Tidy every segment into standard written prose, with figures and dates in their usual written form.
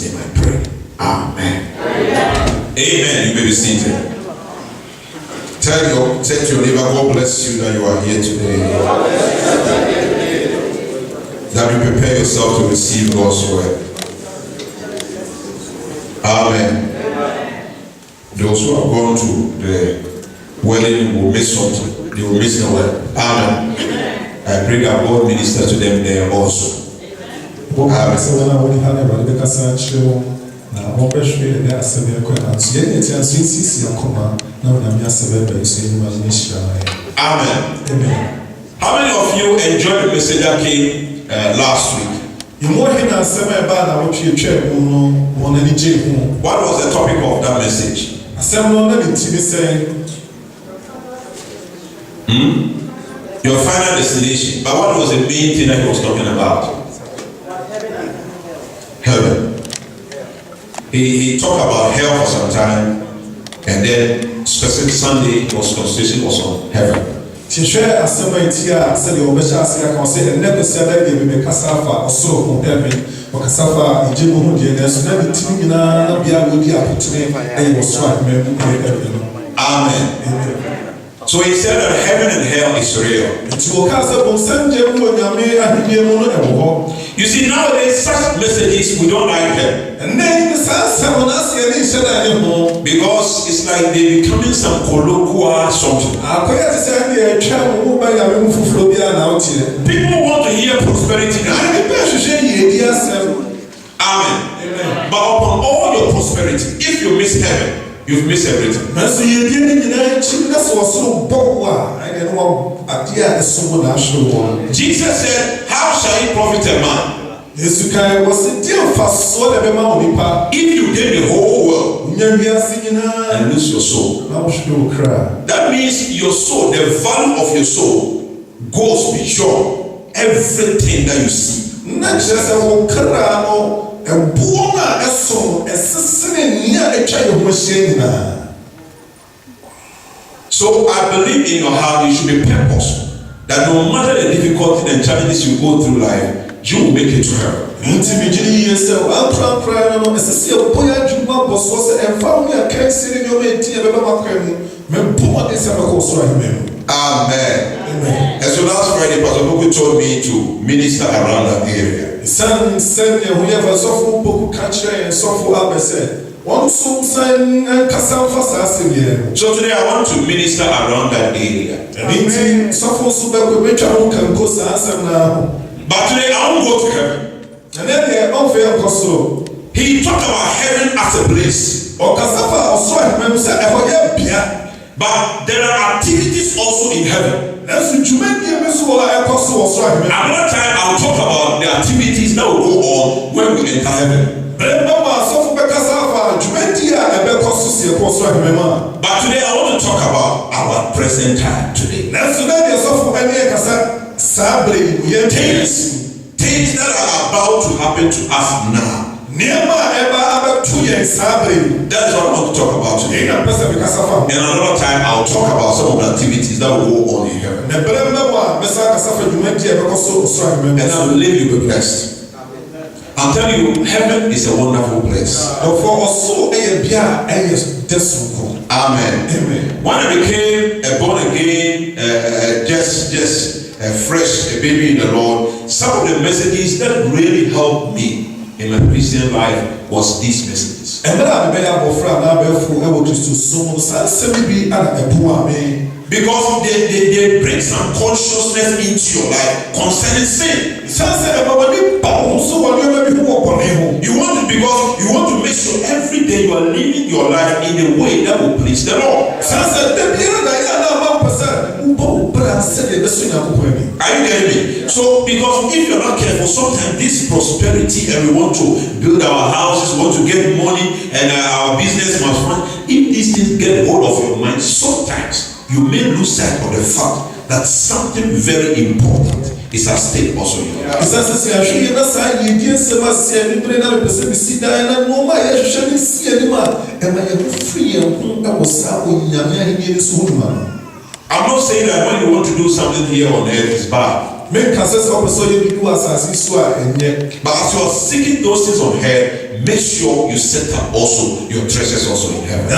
Jesus' name I pray. Amen. Amen. You may be seated. Say to your neighbor, God bless you that you are here today. That you prepare yourself to receive God's word. Amen. Those who have gone to the wedding will miss something. They will miss the word. Amen. I pray that God minister to them there also. Amen. How many of you enjoyed the message that came last week? What was the topic of that message? Your final destination. But what was the main thing that he was talking about? Heaven. He talked about hell for some time, and then specific Sunday was conversation was on heaven. Amen. So he said that heaven and hell is real. You see, nowadays such messages we don't like them. Because it's like they becoming some colloquial something. People want to hear prosperity now. Amen. But upon all your prosperity, if you miss heaven, you've missed everything. Jesus said, how shall it profit a man if you gain the whole world and lose your soul? That means your soul, the value of your soul goes beyond everything that you see. So I believe in your heart you should be purposeful, that no matter the difficulty and challenges you go through life, you will make it to heaven. Amen. And so last Friday, Pastor Boku told me to minister around that area. So today I want to minister around that area. But today I won't go to heaven. He talked about heaven as a place. But there are activities also in heaven. Another time I'll talk about the activities that will go on when we enter heaven. But today I want to talk about our present time today. Things that are about to happen to us now. That is what I want to talk about today. And another time I'll talk about some of the activities that will go on in heaven. And I believe you will be blessed. I'll tell you, heaven is a wonderful place. Amen. When I became a born again, just fresh, a baby in the Lord, some of the messages that really helped me in my Christian life was these messages. Because they bring some consciousness into your life concerning sin. You want to make sure every day you are living your life in a way that will please the Lord. Are you getting me? So, because if you're not careful, sometimes this prosperity and we want to build our houses, we want to get money, and our business must run. If these things get hold of your mind, sometimes you may lose sight of the fact that something very important is at stake also in your life. I'm not saying that when you want to do something here on earth is bad. But as you are seeking those things on earth, make sure you set up also your treasures also in heaven.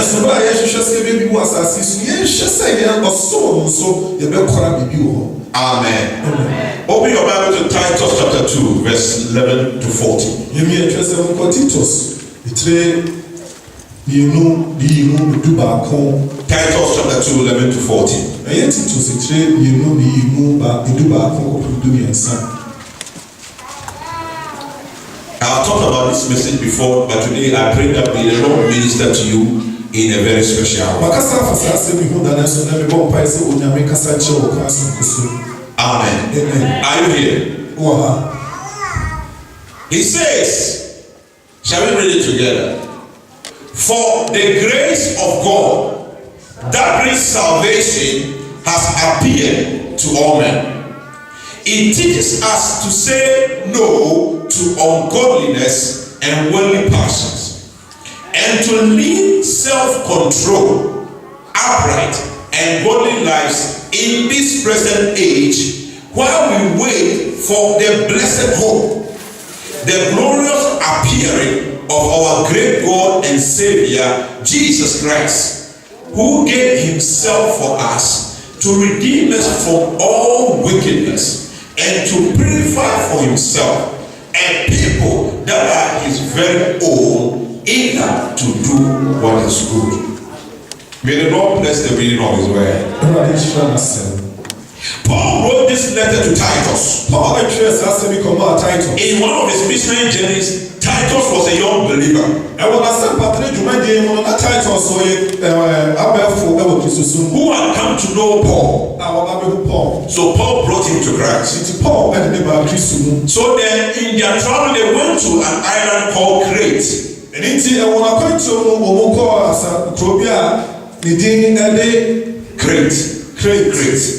Amen. Open your Bible to Titus chapter 2, verse 11 to 14. Titus chapter 2, 11 to 14. I've talked about this message before, but today I pray that may the Lord minister to you in a very special way. Amen. Are you here? He says, shall we read it together? For the grace of God that brings salvation has appeared to all men. It teaches us to say no to ungodliness and worldly passions, and to lead self-control, upright, and godly lives in this present age, while we wait for the blessed hope, the glorious appearing of our great God and Savior, Jesus Christ, who gave himself for us to redeem us from all wickedness and to purify for himself a people that are his very own, eager to do what is good. May the Lord bless the reading of his word. Paul wrote this letter to Titus. In one of his missionary journeys, Titus was a young believer. Who had come to know Paul. So Paul brought him to Christ. So then in their travel they went to an island called Crete. Crete.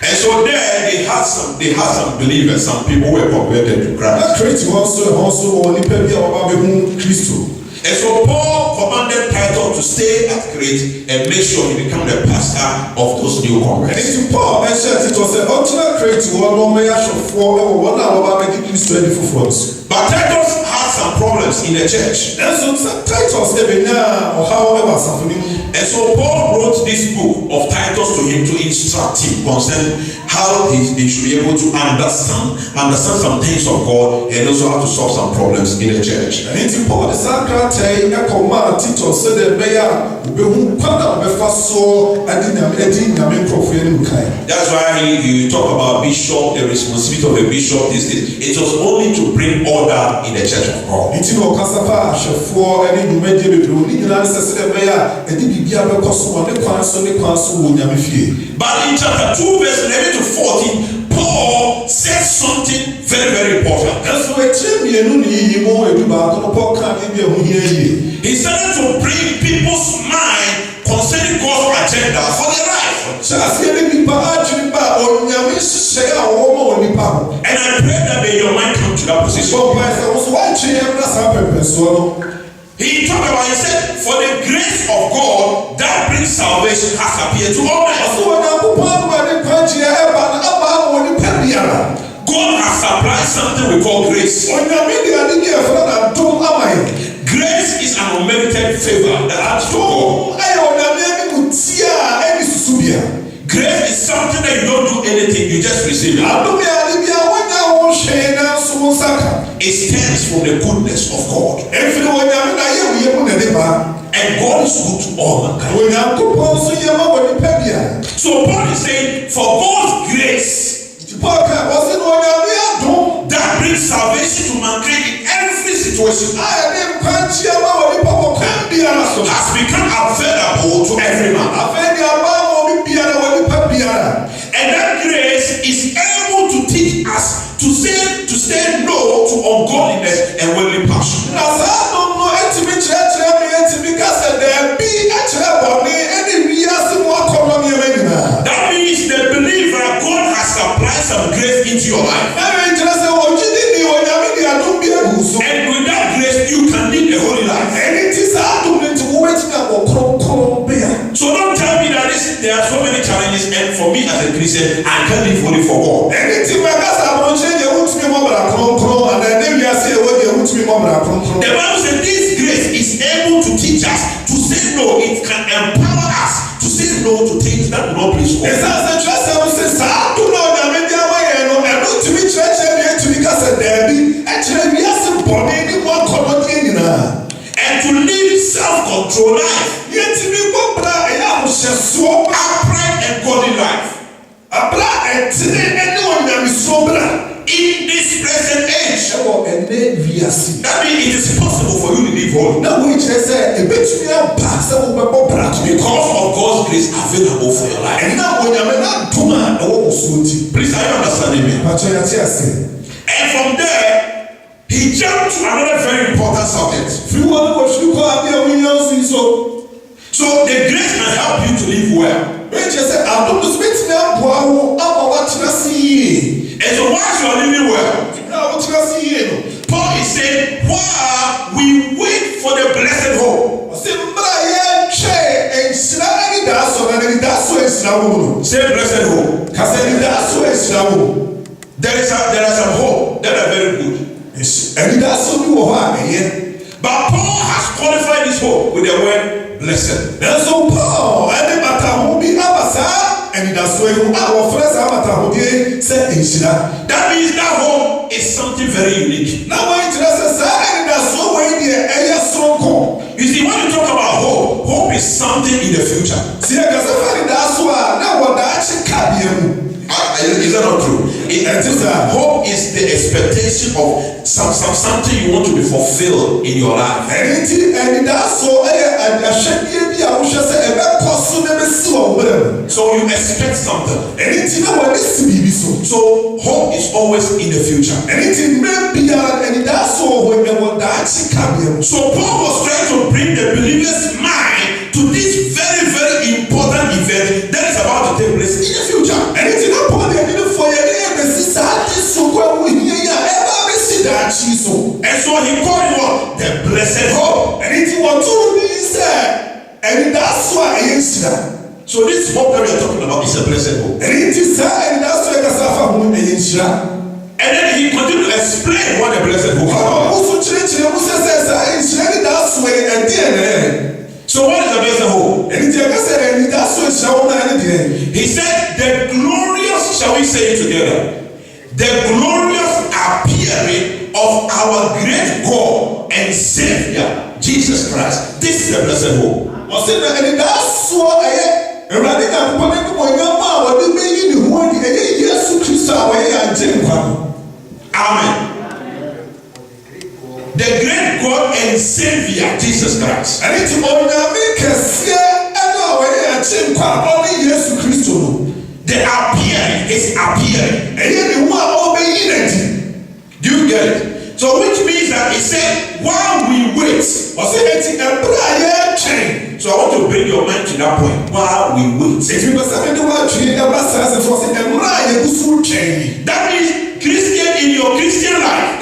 And so there they had some believers, some people were converted to Christ. And so Paul commanded Titus to stay at Crete and make sure he become the pastor of those new converts. But Titus had some problems in the church. And so Paul wrote this book of Titus to him to instruct him concerning how they should be able to understand some things of God and also how to solve some problems in the church. That's why you talk about bishop, the responsibility of a bishop these days. It was only to bring order in the church of God. But in chapter 2 verse 11 to 14, Paul said something very, very important. He started to bring people's mind concerning God's agenda for their life. And I pray that may your mind come to that position. He talked about, he said, for the grace of God that brings salvation has appeared to all men. God has supplied something we call grace. Grace is an unmerited favor that has to go. Grace is something that you don't do anything, you just receive it. It stems from the goodness of God. And God is good to all mankind. So Paul is saying, for God's grace that brings salvation to mankind in every situation has become available to every man. And that grace is able to teach us to say no to ungodliness and worldly passion. That means the believer, God has supplied some grace into your life. And with that grace, you can live a holy life. So don't tell me that there are so many challenges, and for me as a Christian, I can't live holy for God. The Bible says able to teach us to say no. It can empower us to say no to things that will not please God. And to live self-control life, upright and godly life. In this present age, that means it is possible for you to live holy because of God's grace available for your life. Please, are you understanding me? And from there, he jumped to another very important subject. So the grace can help you to live well. And so once you are living well, Paul is saying, while we wait for the blessed hope. Say blessed hope. There is a hope that are very good. But Paul has qualified this hope with the word blessed. That means that hope is something very unique. You see, when you talk about hope, hope is something in the future. Is that not true? Hope is the expectation of something you want to be fulfilled in your life. So you expect something. So hope is always in the future. So Paul was trying to bring the believer's mind to this very, very important event that is about to take place in the future. And so he called it what? The blessed hope. So this hope that we are talking about is a blessed hope. And then he continued to explain what the blessed hope is about. So what is the blessed hope? He said the glorious, shall we say it together? The glorious appearing of our great God and Savior, Jesus Christ. This is the blessed hope. Amen. The great God and Savior, Jesus Christ. The appearing is appearing. Do you get it? So which means that he said, while we wait. So I want to bring your mind to that point. While we wait. That means Christian in your Christian life.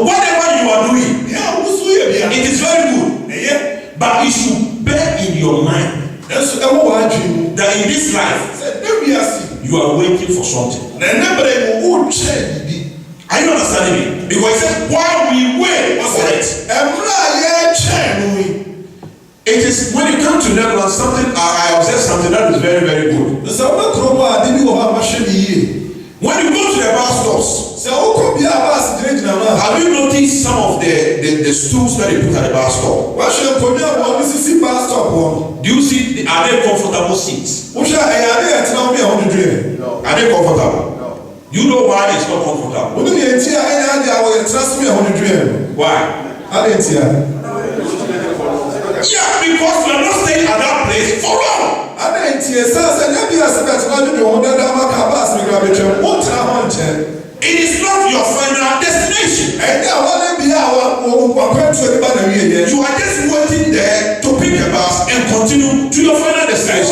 Whatever you are doing, it is very good. But you should bear in your mind that in this life you are waiting for something. Are you understanding me? Because he said, while we wait for it. It is when you come to Netherlands, something I observe something that is very, very good. When you go to the bus stops, have you noticed some of the stools that they put at the bus stop? Do you see, are they comfortable seats? No. Are they comfortable? No. You know why it's not comfortable? Why? Yeah, because we are not staying at that place for long. It is not your final destination. You are just waiting there to pick a bus and continue to your final destination.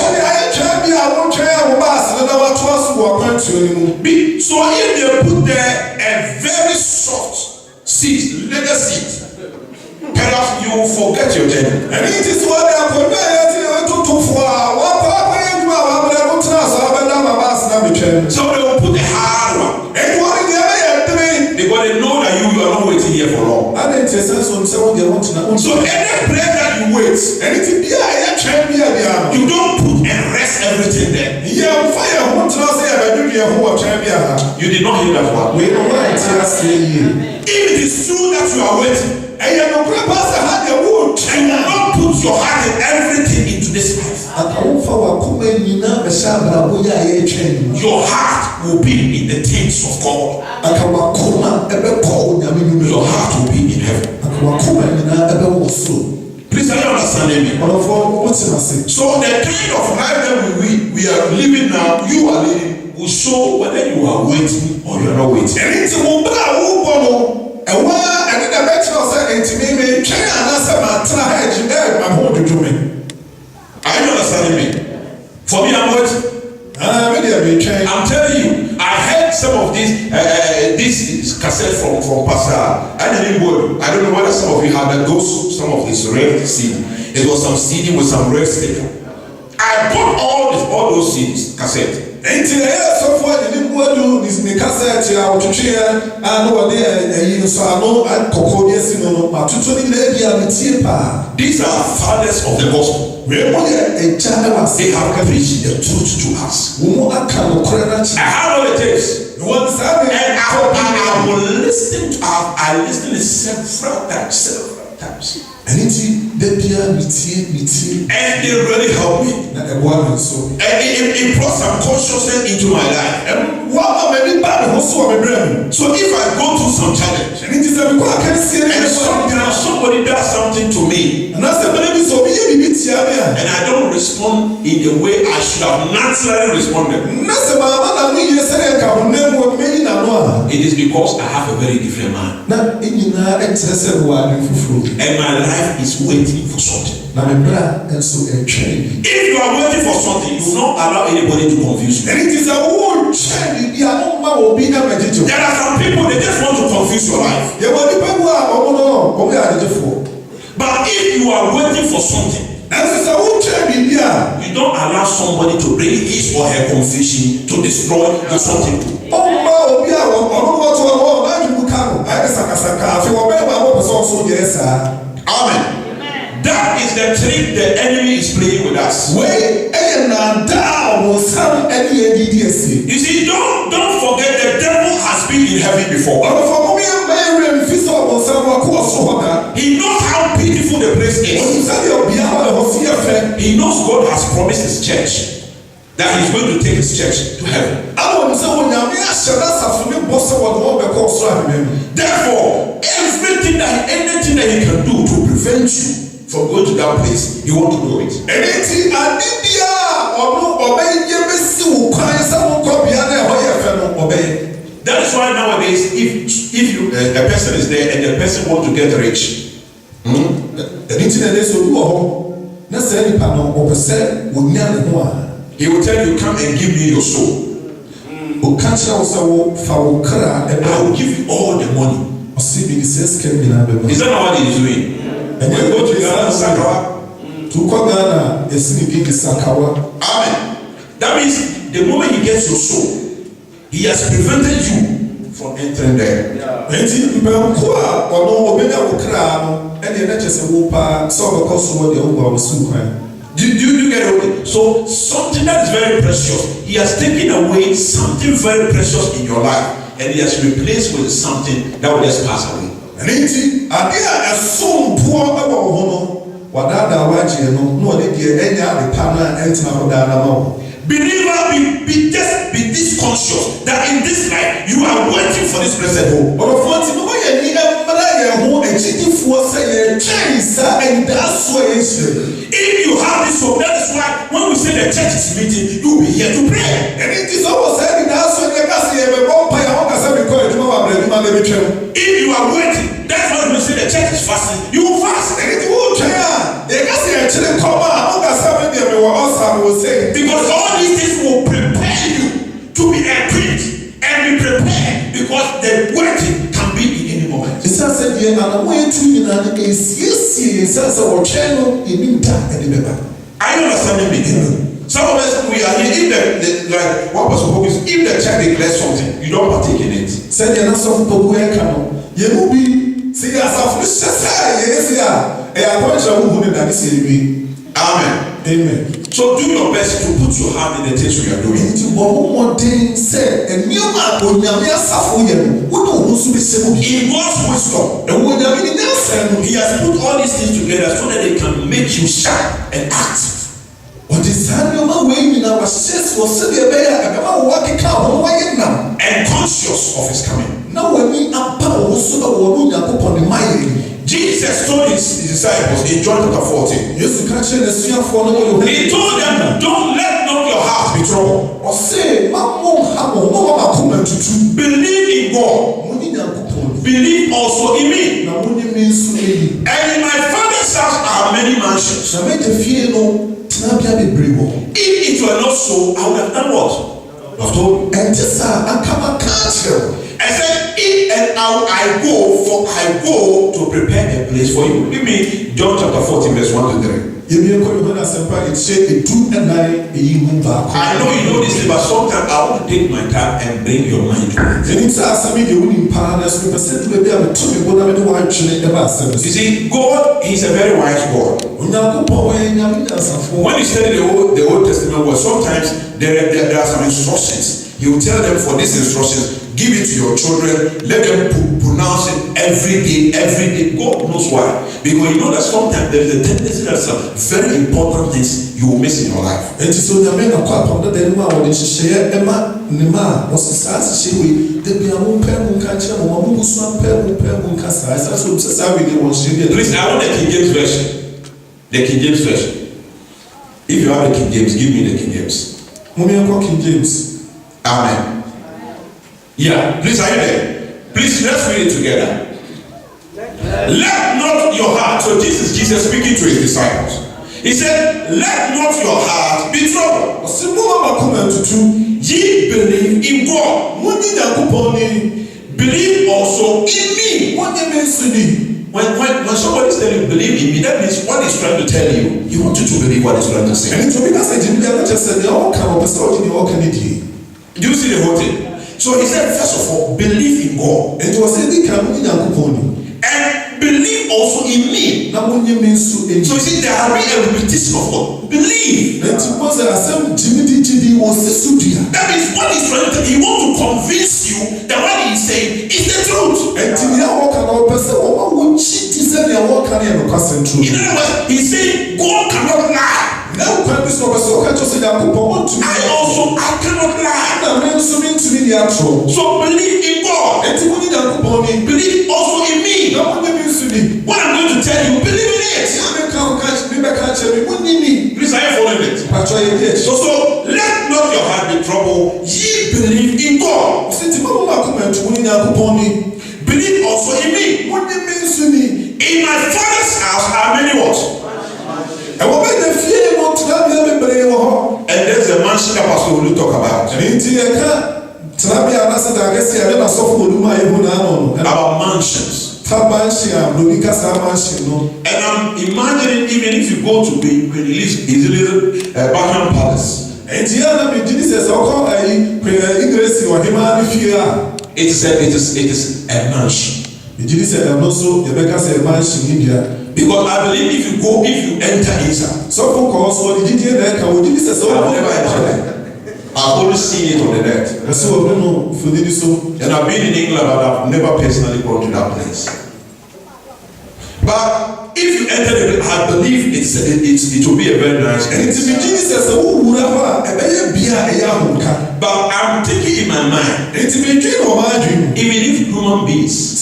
So if they put there a very soft seat, leather seat, perhaps you will forget your journey. So they will put a hard one. Because they know that you are not waiting here for long. So any place that you wait, you don't put and rest everything there. You did not hear that one. If it is true that you are waiting, and you not put your heart and everything into this life, your heart will be in the things of God. Your heart will be in heaven. Please, are you understanding me? So the kind of life that we are living now, you are living, will show whether you are waiting or you are not waiting. Are you understanding me? For me, I'm waiting. I'm telling you, I heard some of this cassette from Pastor. I don't know whether some of you had some of this red CD. It was some CD with some red sticker. I bought all those CDs, cassette. These are fathers of the gospel. They have preached the truth to us. I have all it takes. And I will listen to I listened several times. And it really helped me. And it brought some consciousness into my life. So if I go through some challenge and somebody does something to me and I don't respond in the way I should have naturally responded, it is because I have a very different mind. And my life is waiting for something. If you are waiting for something, you will not allow anybody to confuse you. There are some people, they just want to confuse your life. But if you are waiting for something, you don't allow somebody to bring his or her confusion to destroy the something. Amen. That is the trick the enemy is playing with us. You see, don't forget the devil has been in heaven before. He knows how beautiful the place is. He knows God has promised his church that he's going to take his church to heaven. Therefore, anything that he can do to prevent you from going to that place, you want to do it. That is why nowadays, if you a person is there and the person wants to get rich, he will tell you, come and give me your soul. I will give you all the money. Is that not what he is doing? And you go to Ghana, Amen. That means the moment he gets your soul, he has prevented you from entering there. Do you get it? So something that is very precious, he has taken away something very precious in your life, and he has replaced with something that will just pass away. Believer, be this conscious that in this life you are waiting for this blessed hope. If you have this hope, that is why when we say the church is meeting, you will be here to pray. And it is almost said if you are waiting, that's why we say the church is fasting, you will fast. Because all these things will prepare you to be equipped and be prepared, because the waiting can be in any moment. Are you understanding me? Some of us, we are here, like what was supposed if the church declares something, you don't partake in it. See, as of this, yes, I want to that is Amen. Amen. So do your best to put your hand in the things we are doing. In God's wisdom, He has put all these things together so that they can make you sharp and active. And conscious of his coming. Jesus told his disciples in John chapter 14. He told them, don't let not your heart be troubled. Believe in God. Believe also in me. And in my Father's house are many mansions. If it were not so, I would have done what? I've told you. I said, if and I go to prepare a place for you. Give me John chapter 14, verse 1 to 3. I know you know this, but sometimes I want to take my time and bring your mind to it. You see, God is a very wise God. When you study the Old Testament word, sometimes there are some instructions. He will tell them for these instructions, give it to your children, let them pronounce it every day. God knows why. Because you know that sometimes there is a tendency that some very important things you will miss in your life. And so the men are quite popular. Please, I want the King James version. The King James version. If you have the King James, give me the King James. King James. Amen. Yeah, please, are you there? Please, let's read it together. Let not your heart, so this is Jesus speaking to his disciples. He said, let not your heart be troubled. Ye believe in God. Believe also in me. When somebody is telling you believe in me, that means what he's trying to tell you, he wants you to believe what he's trying to say. Do you see the whole thing? So he said, first of all, believe in God. And believe also in me. So you see, there are a repetition of God. Believe. That means what he's trying to tell you, he wants to convince you that what he's saying is the truth. In other words, he's saying God cannot lie. I cannot lie. So believe in God. Believe also in me. What I'm going to tell you, believe in it. Please, are you following it? So let not your heart be troubled. Ye believe in God. Believe also in me. In my Father's house are many what? And there's a mansion that Pastor will talk about. About mansions. And I'm imagining, even if you go to Queen Elizabeth Buckingham Palace, it is a mansion. Because I believe if you enter inside, I've only seen it on the net. And I've been in England, but I've never personally gone to that place. But if you enter the place, I believe it will be a very nice place. But I'm thinking in my mind, even if human beings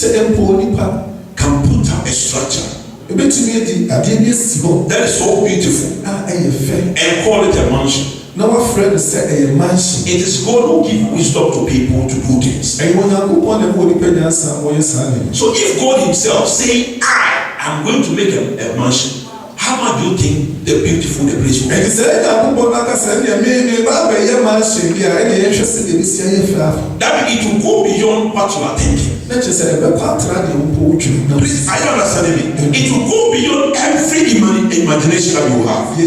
can put up a structure that is so beautiful and call it a mansion. It is God who gives wisdom to people to do things. So if God himself say, I am going to make a mansion, how much do you think the beautiful the place will be? That means it will go beyond what you are thinking. Please, are you understanding me? It will go beyond every imagination that you have.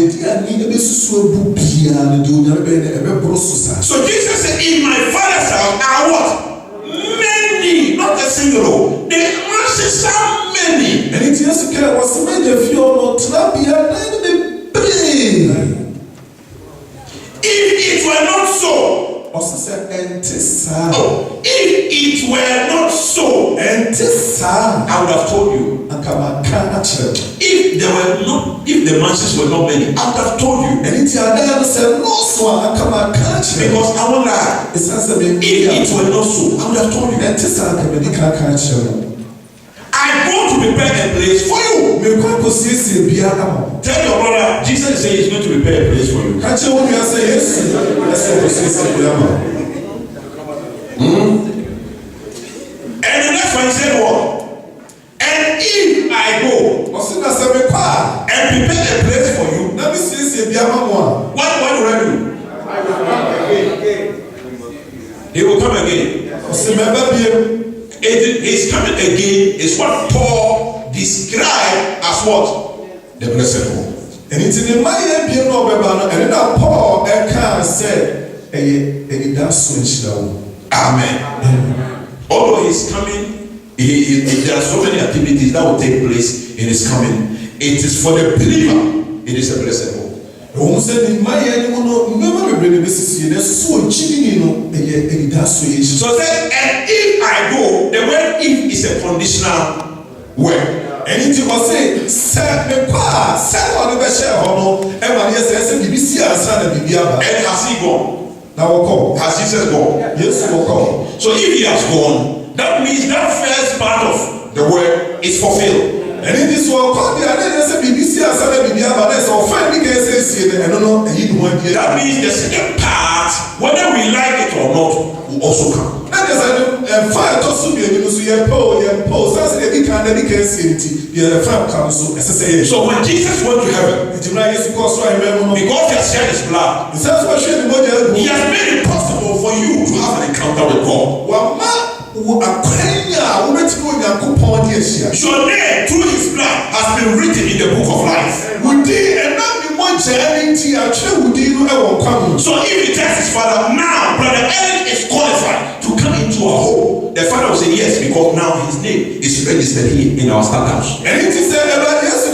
So Jesus said, in my Father's house are what? Many, not a single. The mansions are And it is okay. Was the major fear not trapia? If it were not so, if it were not so, I would have told you. If the mansions were not many, I would have told you. Because I won't lie. If it were not so, I would have told you. I go to prepare a place for you. Tell your brother, Jesus said he's going to prepare a place for you. And the next one he said what? And if I go and prepare a place for you, what will I do? He will come again. His coming again is what Paul described as what? The blessed hope. And it's in the Maya Piano, and then Paul said, Amen. Although he's coming, there are so many activities that will take place in his coming. It is for the believer. It is a blessed hope. So said, and if I go, the word if is a conditional word. And it was say, and has he gone? Has Jesus gone? Yes, so if he has gone, that means that first part of the word is fulfilled. And it is what that means the second part, whether we like it or not, will also come. So when Jesus went to heaven, because he has shed his blood, he has made it possible for you to have an encounter with God. Your name through his blood has been written in the book of life. So if he tells his father, now brother Ellen is qualified to come into our home, the father will say yes, because now his name is registered here in our status. And it is said about yes,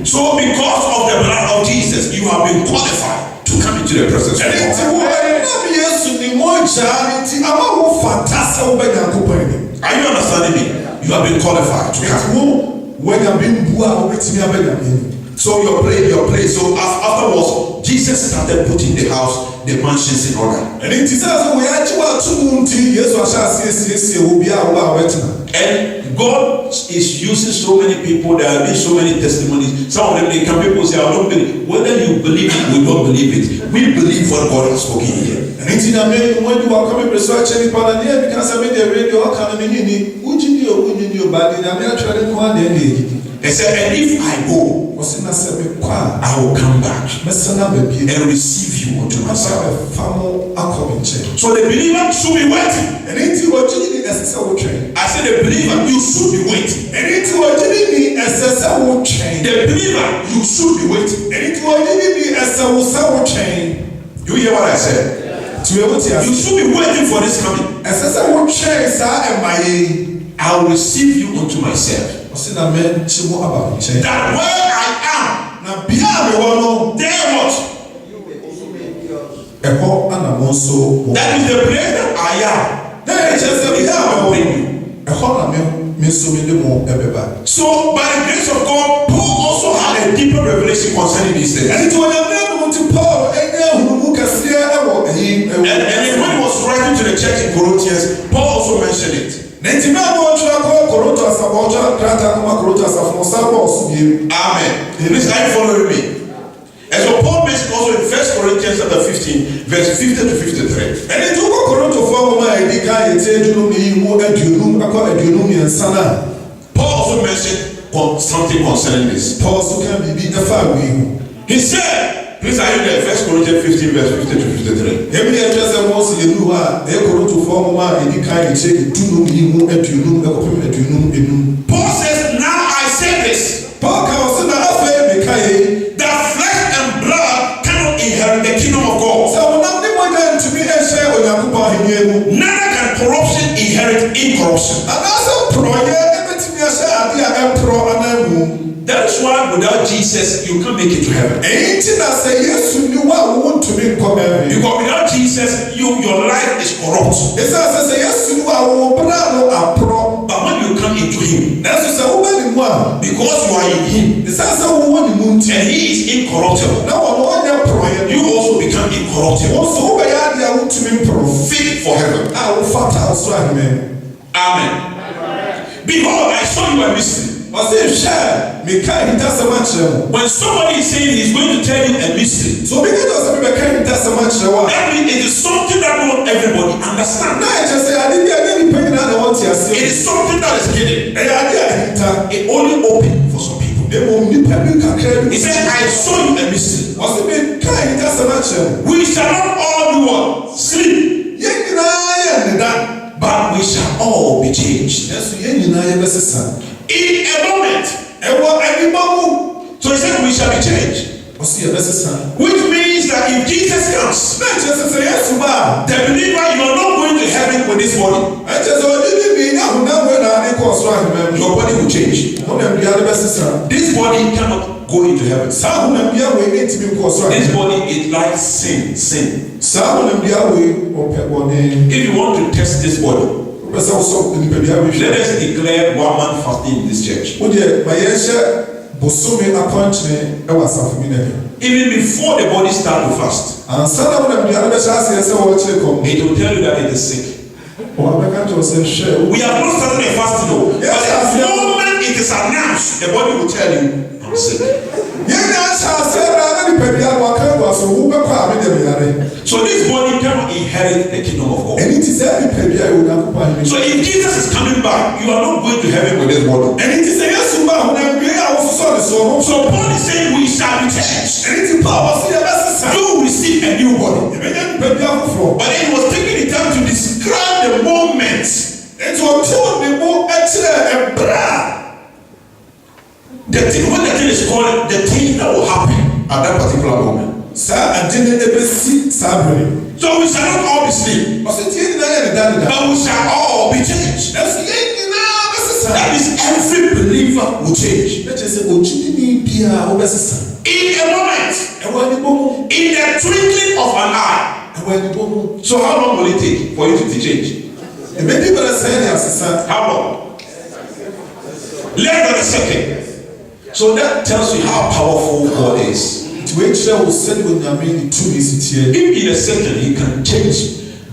so because of the blood of Jesus, you have been qualified to come into the presence of God. Are you understanding me? You have been qualified to come. So your place. So afterwards, Jesus started putting the house, the mansions in order. And God is using so many people. There have been so many testimonies. Some of them, they come, people say, I don't believe. Whether you believe it, we don't believe it. We believe what God has spoken here. And when you are coming research any part of the because I made the radio, He said, and if I go, I will come back and receive you unto myself. So the believer should be waiting. I said the believer, you should be waiting. The believer, you should be waiting. You hear what I said? You should be waiting for this coming. I will receive you unto myself. That where I am, there what? That is the place that I am. That is just the place I will bring you. So by the grace of God, Paul also had a deeper revelation concerning these things. And then when he was writing to the church in Corinthians, Paul also mentioned it. Amen. Please, are you following me? And so Paul mentioned also in 1 Corinthians chapter 15, verse 50 to 53. And it took Paul also mentioned something concerning this. He said, please, are you there? 1 Corinthians 15, verse 50 to 53. Paul says, now I say this, that flesh and blood cannot inherit the kingdom of God. Neither can corruption inherit incorruption. That is why without Jesus, you can't make it to heaven. Because without Jesus, your life is corrupt. But when you come into Him, because you are in Him, and He is incorruptible, you also become incorruptible, fit for heaven. Amen. Behold, I saw you a mystery. When somebody is saying he's going to tell you a mystery, that means it is something that not everybody understands. It is something that is hidden. It only opened for some people. He said, I saw you a mystery. We shall not all do what? Sleep. But we shall all be changed. In a moment. So he said we shall be changed. Which means that if Jesus comes, the believer, you are not going to heaven with this body. Your body will change. This body cannot go into heaven. This body is like sin. If you want to test this body, let us declare 1 month fasting in this church. Even before the body starts to fast, it will tell you that it is sick. We have not started the fasting, no. But the moment it is announced, the body will tell you, I'm sick. So this body cannot inherit the kingdom of God. So if Jesus is coming back, you are not going to heaven with this body. So Paul is saying we shall be changed. You will receive a new body. But then he was taking the time to describe the moment. The thing, when the thing is called, the thing that will happen at that particular moment. So we shall not all be asleep, but we shall all be changed. That means every believer will change. In a moment, in the twinkling of an eye. So how long will it take for you to change? How long? Less than a second. So that tells you how powerful God is. If in a second He can change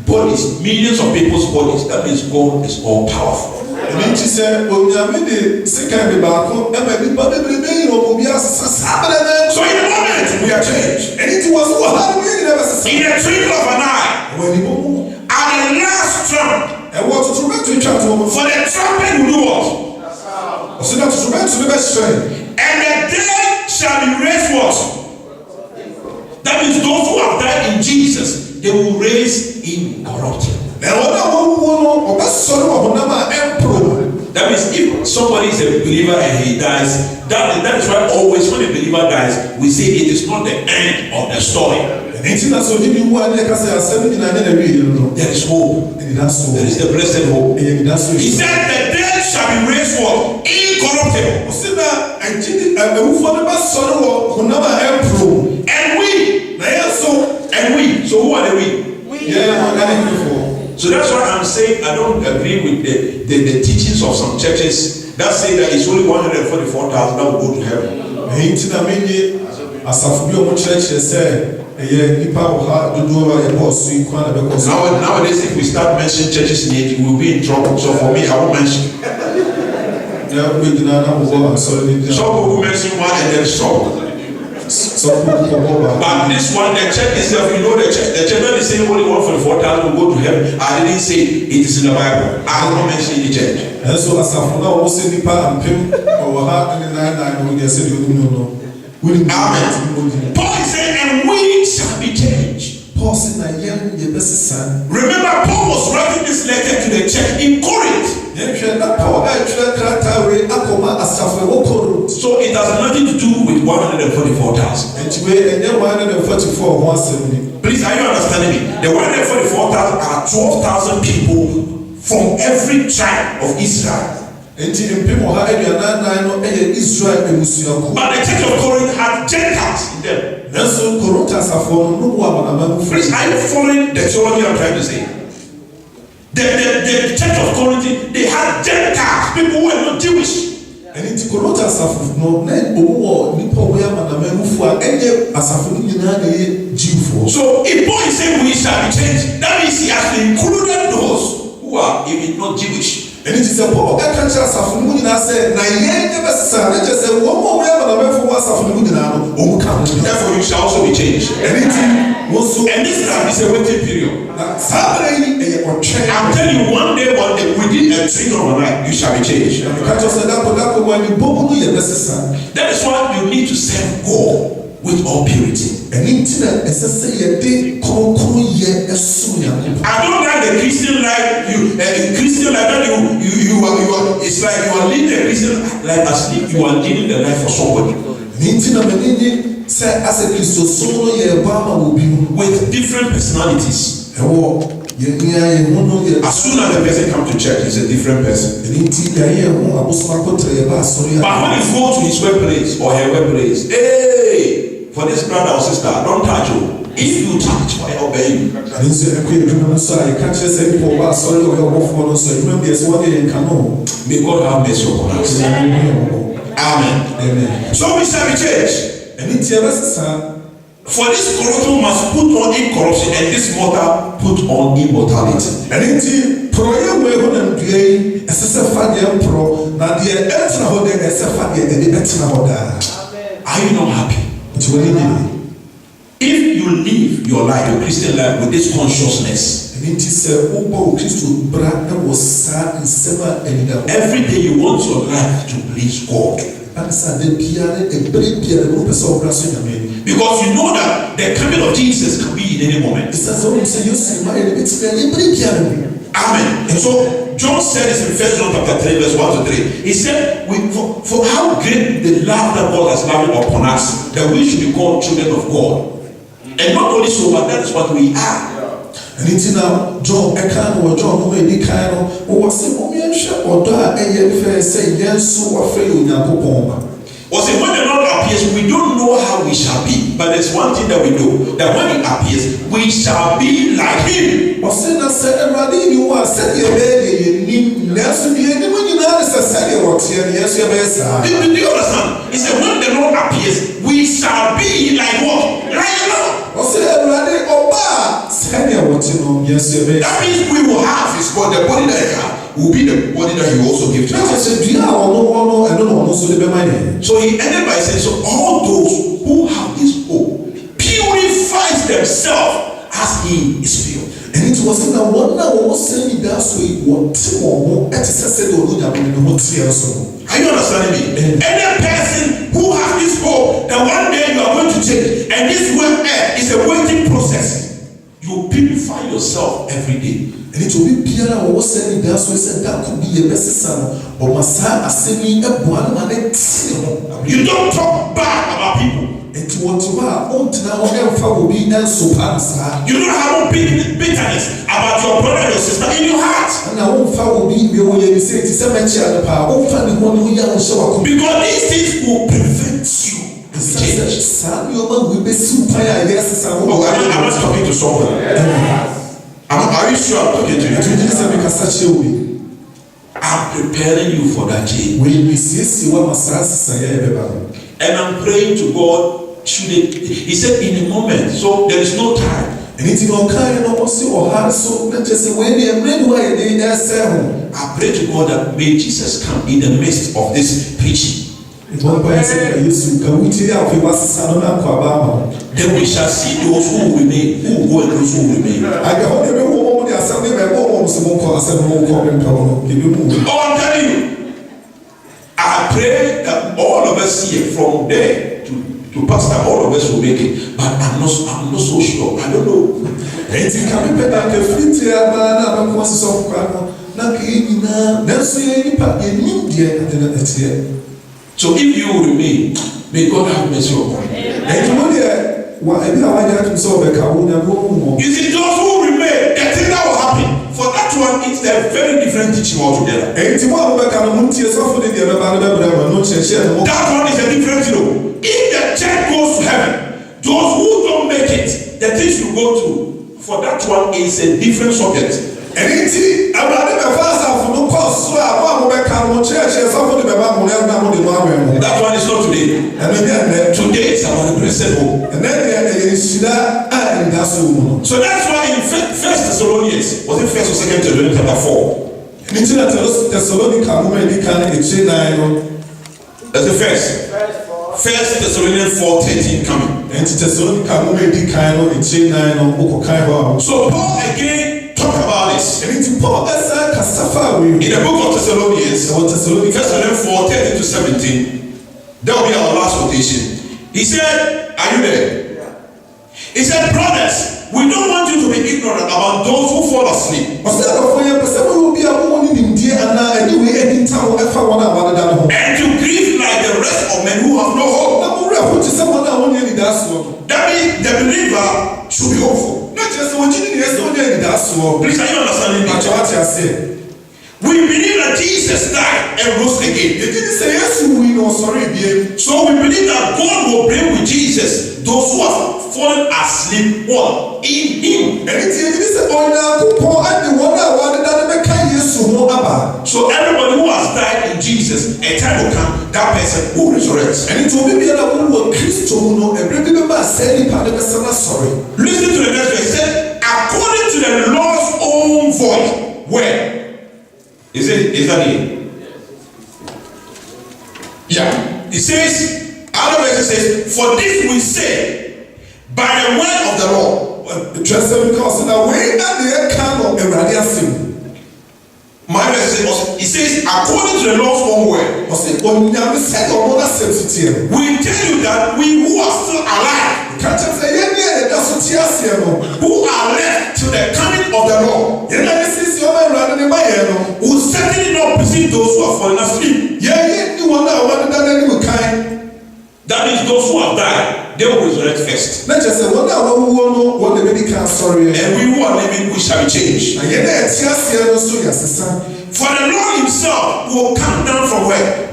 bodies, millions of people's bodies, that means God is all powerful. So in a moment we are changed. In a twinkle of an eye. At the last trump. For the trumpet will do what? And the dead shall be raised what? That means those who have died in Jesus, they will raise incorruptible. That means if somebody is a believer and he dies, that is why always when a believer dies, we say it is not the end of the story. There is hope. There is the blessed hope. He said the dead shall be raised what? Incorruptible. And we. So who are the we? So that's why I'm saying I don't agree with the teachings of some churches that say that it's only 144,000 that will go to heaven. Nowadays, if we start mentioning churches in it, we'll be in trouble. So for me, I won't mention. Some people mention one and then stop. But this one, the church itself, you know the church that is saying only 144,000 will go to heaven. I didn't say it is in the Bible. I have not mentioned the church. And so Amen. Paul is saying, and we shall be changed. Remember, Paul was writing this letter to the church in Corinth. So it has nothing to do with 144,000. Please, are you understanding me? The 144,000 are 12,000 people from every tribe of Israel. Enti mpem ọha aduanan no ɛyɛ Israel emusuakuo. But the church of Corinth had Gentiles in them. Nanso Korinto asafo no wɔ amanaman. Friends, are you following the theology I'm trying to say? The church of Corinth, they had Gentiles, people who were not Jewish. Ɛni ti Korinto asafo no na ɔmo wɔ nipa wɔyɛ amanaman mufu a ɛnyɛ asafo no nyinaa na ɛyɛ Jewfoɔ. So if Paul is saying we shall be changed, that means he has included those who are even not Jewish. Ɛni ti sɛ Paul ɛka kyerɛ asafo no mu nyinaa sɛ na yɛn nyɛ bɛsesa ne kyerɛ sɛ wɔn mu a wɔyɛ amanaman fo wɔ asafo no mu nyinaa no ɔmo ka ho. Therefore you shall also be changed. Ɛni ti wɔn so. And this is a waiting period. Na saa abere yi ɛyɛ ɔtwɛn. I'm telling you, one day within a trick of an eye, you shall be changed. Ɛka kyerɛ sɛ dako wɔn ani bɔbɔ no yɛ bɛsesa. That is why you need to serve God with all purity. Ɛni ti na ɛsɛ sɛ yɛde kɔnkɔn yɛ ɛso Nyankopɔn. I don't like the Christian life. Christian life that you are. It's like you are leading a Christian life as if you are leading the life for somebody. Ɛni ti na mɛ ni sɛ asɛ Kristo so no yɛ ɛbɔ ama obi mu. With different personalities. Ɛwɔ yɛ nia yɛ ho no yɛ. As soon as the person come to church, he's a different person. Ɛni ti yɛ ho abosom akɔtɛ yɛ ba asɔre a. But when he go to his workplace or her workplace, hey. For this brother or sister, don't touch you. If you touch, I obey you. Ɛni sɛ ɛkɔ edwuma no so a yɛka kyerɛ sɛ nipa ɔba asɔre ɔyɛ ɔbɔfoɔ no so edwuma bi ɛsɛ wɔde yɛn nka no. May God have mercy upon us. Amen. Amen. So we shall be changed. Ɛni ti ɛbɛsesa. For this corruption must put on incorruption, and this mortal put on immortality. Ɛni ti porɔyɛ wo ehu na ndua yi ɛsɛ sɛ fa deɛ mporɔ na deɛ ɛtena hɔ deɛ ɛsɛ fa deɛ ɛde ɛtena hɔ daa. Are you not happy? If you live your life, your Christian life, with this consciousness, every day you want your life to please God. Because you know that the coming of Jesus can be in any moment. Amen. And so John said this in 1 John chapter 3, verse 1 to 3. He said, for how great the love that God has lavished upon us, that we should be called children of God. And not only so, but that is what we are. And it's now John Ekan or John who made the kind of was a woman or da a say yes, so afraid of Yapopoma. Was it when the Lord appears, we don't know how we shall be, but there's one thing that we know, that when He appears, we shall be like Him. Was it not said, Radin, you are said your baby, you never be anyone you know, as I said, what yes, your best. Do you understand? He said, when the Lord appears, we shall be like what? Like the Lord. Was it Radin or Ba? Said what you know, yes, your best. That means we will have His body, the body that He has. Will be the body that He also gives to us. So He ended by saying, so all those who have this hope purifies themselves as He is pure. And it was in a one now was saying that way what Timo said or are you understanding me? Any person who has this hope that one day you are going to change, and this work is a waiting process. You purify yourself every day. And it will be Pierre or was saying that so said that could be a messenger or Massa assembly a one man. You don't talk bad about people. And what you are on now will be so past. You don't have bitterness about your brother or your sister in your heart. And I won't will be the way you say to some power. Because these things will prevent you. I'm not talking to someone. Are you sure I'm talking to you? I'm preparing you for that day. And I'm praying to God. He said in a moment, so there is no time. I pray to God that may Jesus come in the midst of this preaching. Then we shall see those who will remain, who will go and those who will remain. Oh, I'm telling you, I pray that all of us here, from there to pastor, all of us will make it. But I'm not so sure. I don't know. So if you remain, may God have mercy upon you. You see, those who remain, the thing that will happen. different teaching altogether. That one is a different thing. If the church goes to heaven, those who don't make it, the things you go to, for that one is a different subject. That one is not today. Today is about the blessed hope. So that's why in First Thessalonians, was it First or Second Thessalonians chapter 4? That's the first. First Thessalonians 4:13 coming. So Paul again talk about this. In the book of Thessalonians, First Thessalonians 4:13-17, that will be our last quotation. He said, are you there? He said, brothers, we don't want you to be ignorant about those who fall asleep. And to grieve like the rest of men who have no hope. That means the believer should be hopeful. Please, are you understanding me? We believe that Jesus died and rose again. So we believe that God will bring with Jesus those who have fallen asleep in Him. So everybody who has died in Jesus, a time will come, that person will resurrect. Listen to the next verse. He said, according to the Lord's own voice. Where? Is that it? Yeah. It says, other verse says, for this we say, by the word of the Lord. My verse says, it says, according to the Lord's own word. We tell you that we who are still alive, who are left to the coming of the Lord, will certainly not precede those who are fallen asleep. That means those who have died, they will resurrect first. And we who are living, we shall be changed. For the Lord Himself will come down from where?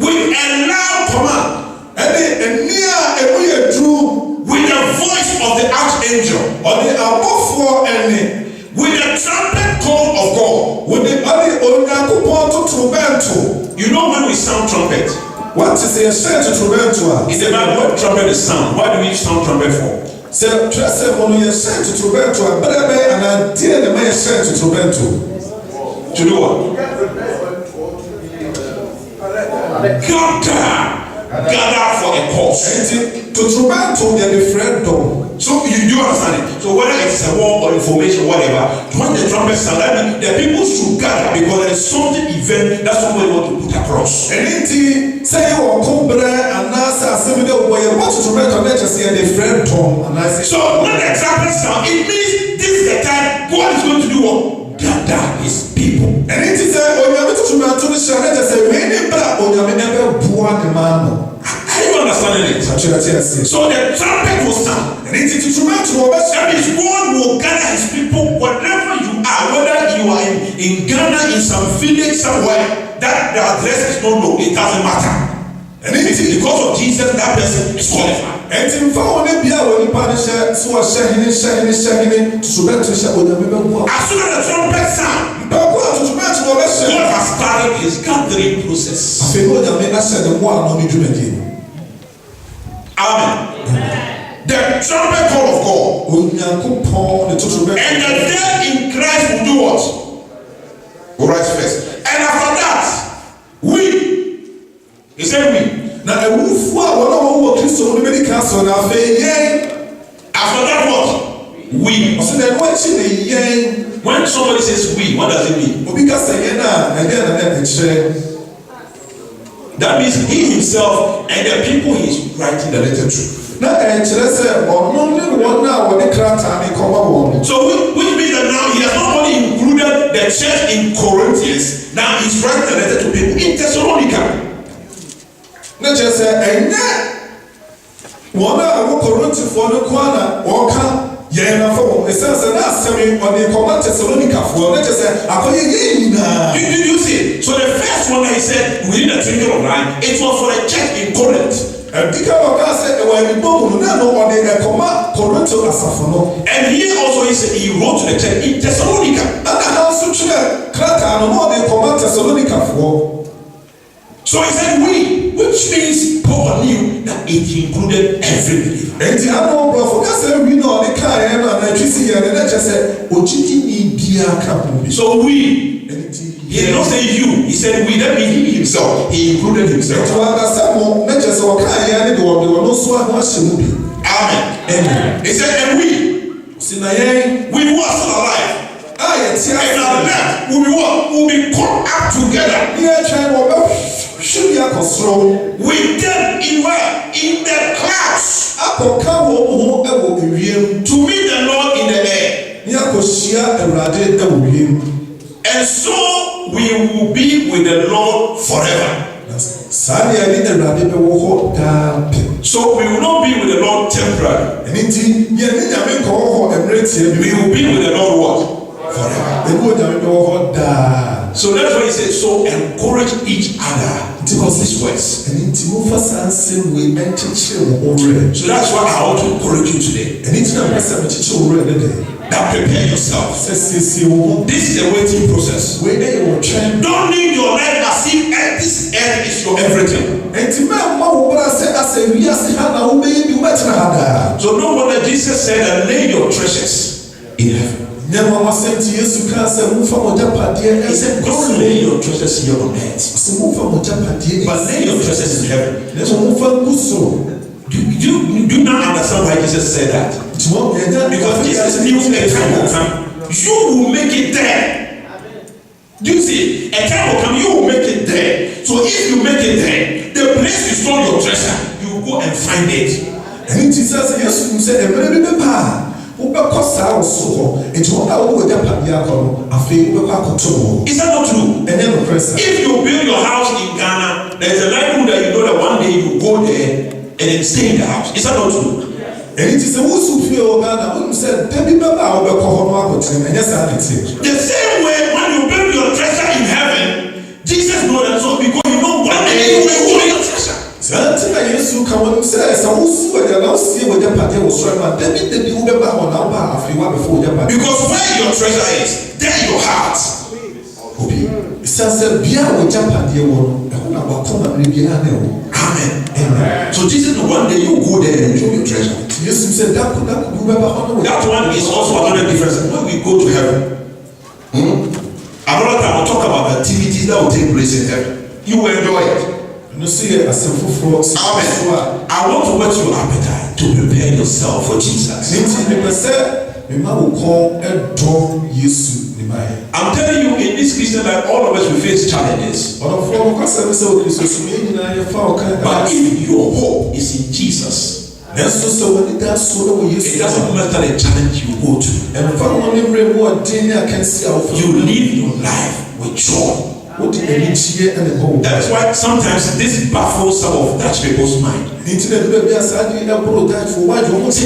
With a loud command, with the voice of the archangel, with the trumpet call of God. You know when we sound trumpet? What is the essence to trumpet to us? In the Bible, what trumpet is sound? Why do we sound trumpet for? To do what? Gather for a cause. So you do understand it. So whether it's a war or information, whatever, when the trumpet sound, that means the people should gather because there is something event that somebody want to put across. So when the trumpet sound, it means this is the time God is going to do what? Gather His people. Are you understanding it? So the trumpet will sound. That means God will gather His people wherever you are, whether you are in Ghana, in some village somewhere, that the address is not known, it doesn't matter. And it is because of Jesus that person is qualified. As soon as the trumpet sound, God has started His gathering process. Amen. The trumpet call of God. And the dead in Christ will do what? Will rise first. And after that, we. He said we. After that what? We. When somebody says we, what does it mean? That means He Himself and the people He is writing the letter to. So which means that now He has not only included the church in Corinthians, now He's writing the letter to people in Thessalonica. And for a sense, and that's something on the command Thessalonica for, let us say, Did you see? So the first one I said within the twinkle of an eye, it was for the church in Corinth. And here also he said he wrote to the church in Thessalonica. So he said we, which means Paul knew that it included every believer. So we. He did not say you. He said we. That means he himself. He included himself. Amen. He said, and we who are still alive, and our death will be what? Will be caught up together with them in where? In the clouds to meet the Lord in the air. And so we will be with the Lord forever. So we will not be with the Lord temporarily. We will be with the Lord what? Forever. So that's why he said, so encourage each other. These words. So that's why I want to encourage you today. Now prepare yourself. This is a waiting process. Don't live your life as if this earth is your everything. So no wonder Jesus said that lay your treasures in heaven. He said don't lay your treasures here on earth, but lay your treasures in heaven. Do you not understand why Jesus said that? Because Jesus knew a time will come. You will make it there. Do you see? A time will come, you will make it there. So if you make it there, the place you store your treasure, you will go and find it. And Jesus said, is that not true? If you build your house in Ghana, there is a likelihood that you know that one day you go there and then stay in the house. Is that not true? The same way when you build your treasure in heaven, Jesus knows that, so because you know one day you will hold your treasure. Because where your treasure is, there your heart will be. Amen. Amen. So Jesus knows one day you go there and enjoy your treasure. That one is also another difference. When we go to heaven, another time I'll talk about activities that will take place in heaven. You will enjoy it. Amen. I want to whet your appetite to prepare yourself for Jesus. I'm telling you, in this Christian life, all of us will face challenges. But if your hope is in Jesus, it doesn't matter the challenge you go to. You live your life with joy. That's why sometimes this baffles some of Dutch people's mind. Say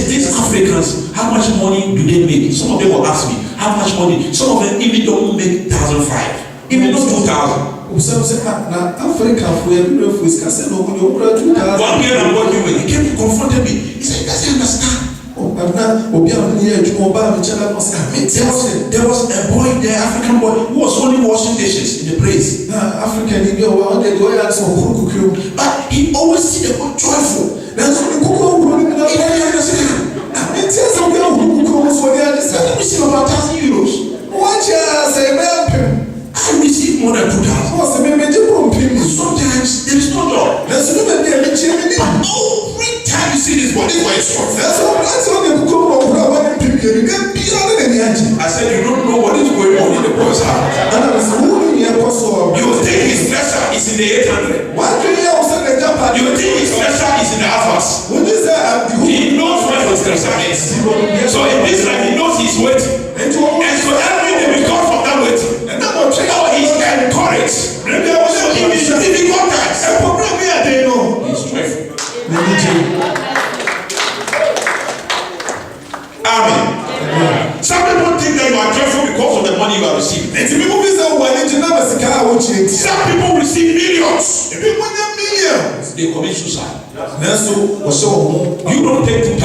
these Africans, how much money do they make? Some of them will ask me, how much money? Some of them even don't make 1,500, even not 2,000. One girl I'm working with, he came to confront me. He said, he doesn't understand. There was a boy there, African boy, who was only washing dishes in the place. But he always see the boy joyful. He doesn't understand. I receive about 1,000 euros. I receive more than 2,000. Sometimes there is no job. But every time you see this boy, this boy is strong. I said, you don't know what is going on in the boy's heart. You think his pleasure is in the 800. You think his pleasure is in the Alphas. He knows what his pleasure is. So in this life, he knows he's waiting. And so every day because of that waiting, now he's encouraged. So in his difficult times, he's joyful. Amen. money you are receiving. Some people receive millions. millions. They commit suicide. You don't take 2,000.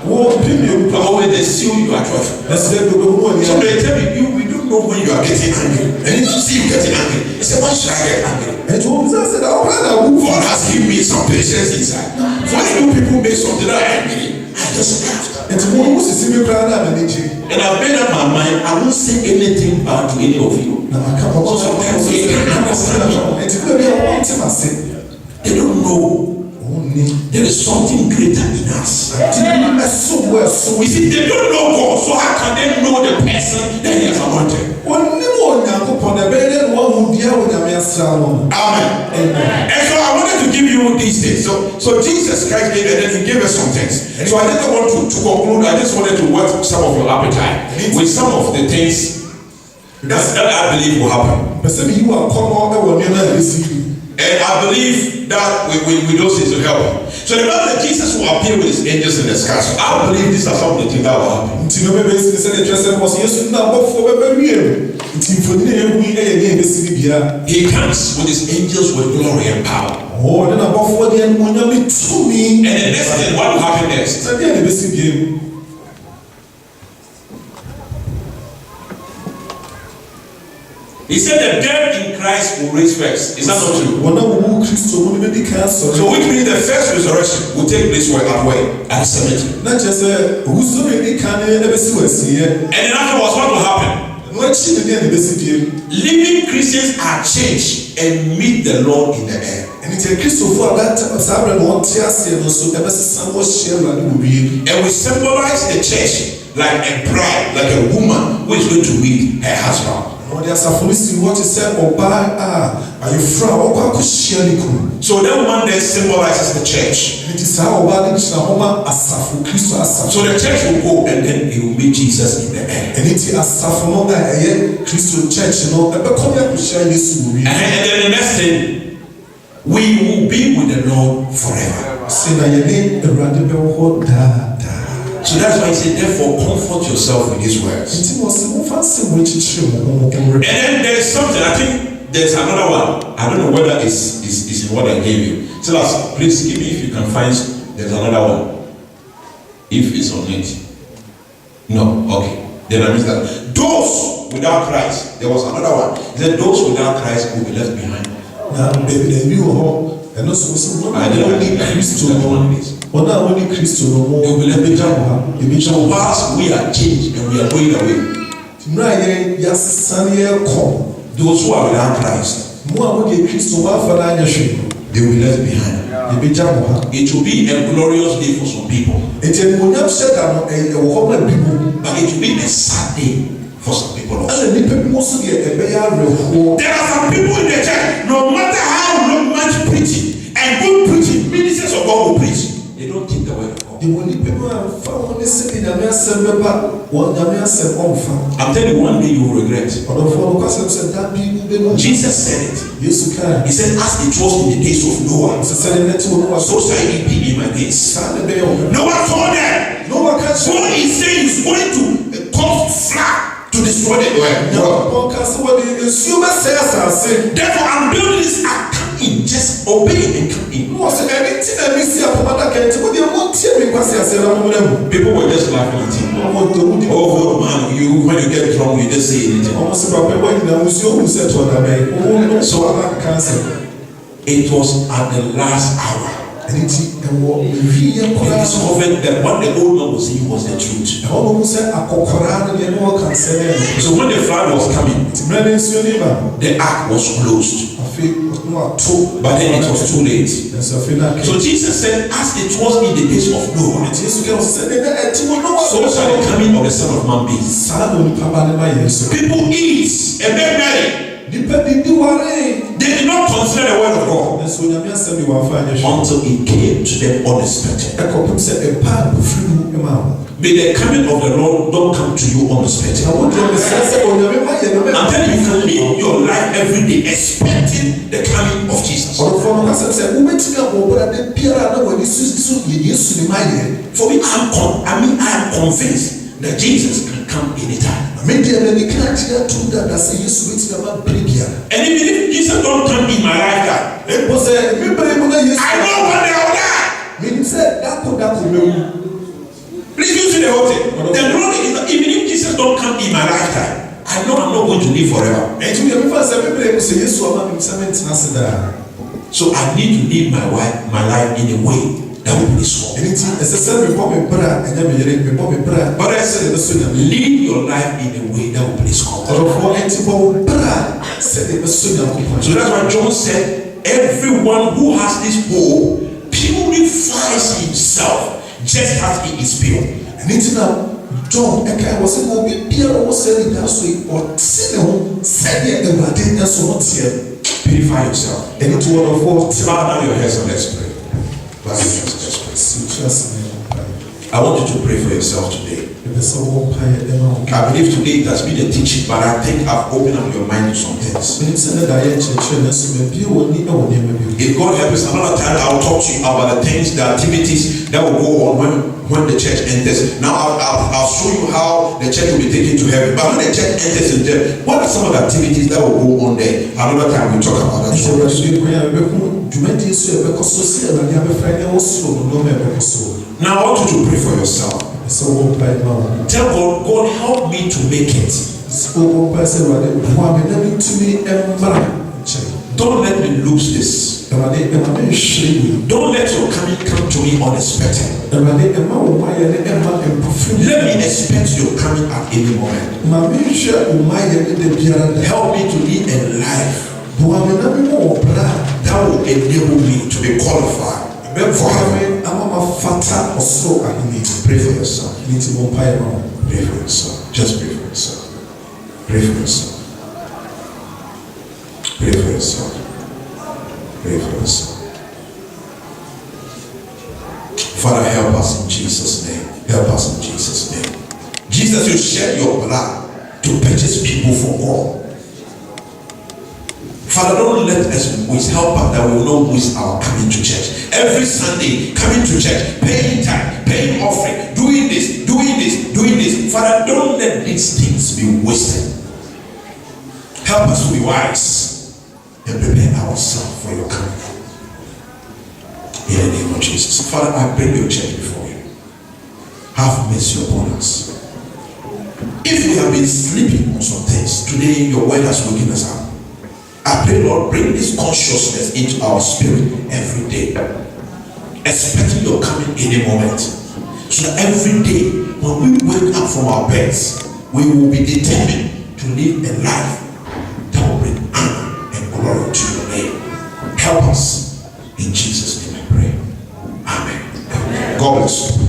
But when they seal you are joyful. So they tell you, we don't know when you are getting angry. And if you see you getting angry, they say, why should I get angry? God has given me some patience inside. Why do people make something that angry? I just laughed. And I've made up my mind, I won't say anything bad to any of you. So sometimes they don't understand. They don't know. There is something greater in us. You see, they don't know God, so how can they know the person that He has anointed? Amen. And so I wanted to give you these things. So Jesus Christ gave, and then He gave us some things. And so I didn't want to conclude. I just wanted to whet some of your appetite with some of the things that I believe will happen. And I believe that with those things will help. So the Bible that Jesus will appear with His angels in the sky. So I believe these are some of the things that will happen. He comes with His angels with glory and power. And the next thing, what will happen next? He said the dead in Christ will raise first. Is that not true? So which means the first resurrection will take place where? At the cemetery. And then afterwards, what will happen? Living Christians are changed and meet the Lord in the air. And we symbolize the church like a bride, like a woman who is going to meet her husband. So that woman then symbolizes the church. So the church will go and then it will meet Jesus in the air. And then the next thing, we will be with the Lord forever. So that's why He said, therefore, comfort yourself with His words. And then there's something, I think there's another one. I don't know whether it's in what I gave you. Tell us, please give me if you can find, there's another one. If it's on it. No, okay. Then I missed that. Those without Christ, there was another one. He said, those without Christ will be left behind. I didn't Christ so whilst we are changed and we are going away, those who are without Christ, they will be left behind. It will be a glorious day for some people, but it will be a sad day for some people also. There are some people in the church, no matter how much preaching and good preaching, ministers of God will preach, they don't take the word of God. I'm telling you, one day you will regret. Jesus said it. He said, as it was in the days of Noah, so shall it be in my days. Noah told them, God is saying He's going to cause flood to destroy the world. Therefore, I'm building this ark. Just obey and come in. People were just laughing at him. Oh man, when you get wrong, you just say anything. So it was at the last hour. He discovered that what the old man was saying was the truth. So when the flood was coming, the ark was closed. But then it was too late. So Jesus said, as it was in the days of Noah, so shall the coming of the Son of Man be. People eat and make merry. They did not consider the word of God until it came to them unexpected. May the coming of the Lord don't come to you unexpected. I'm telling you, you can live your life every day expecting the coming of Jesus. For me, I am convinced that Jesus can come anytime. And even if Jesus don't come in my lifetime, I know one day I'll die. Please listen to the whole thing. The glory is that even if Jesus don't come in my lifetime, I know I'm not going to live forever. So I need to live my life in a way that will please God. But I said, live your life in a way that will please God. So that's why John said, everyone who has this hope purifies himself just as he is pure. John, purify yourself. Bow down your heads and let's pray. I want you to pray for yourself today. I believe today it has been a teaching, but I think I've opened up your mind to some things. If God helps us another time, I'll talk to you about the things, the activities that will go on when the church enters. Now I'll show you how the church will be taken to heaven. But when the church enters in there, what are some of the activities that will go on there? Another time we'll talk about that. Now I want you to pray for yourself. Tell God, help me to make it. Don't let me lose this. Don't let your coming come to me unexpected. Let me expect your coming at any moment. Help me to live a life that will enable me to be qualified for heaven. Pray for yourself. Pray for yourself. Just pray for yourself. Pray for yourself. Pray for yourself. Pray for yourself. Father, help us in Jesus' name. Help us in Jesus' name. Jesus, you shed your blood to purchase people for God. Father, don't let us waste. Help us that we will not waste our coming to church. Every Sunday, coming to church, paying time, paying offering, doing this. Father, don't let these things be wasted. Help us to be wise and prepare ourselves for your coming. In the name of Jesus. Father, I bring your church before you. Have mercy upon us. If we have been sleeping on some things, today your word has waken us up. I pray, Lord, bring this consciousness into our spirit every day, expecting your coming any moment. So that every day, when we wake up from our beds, we will be determined to live a life that will bring honor and glory to your name. Help us. In Jesus' name I pray. Amen. God bless you.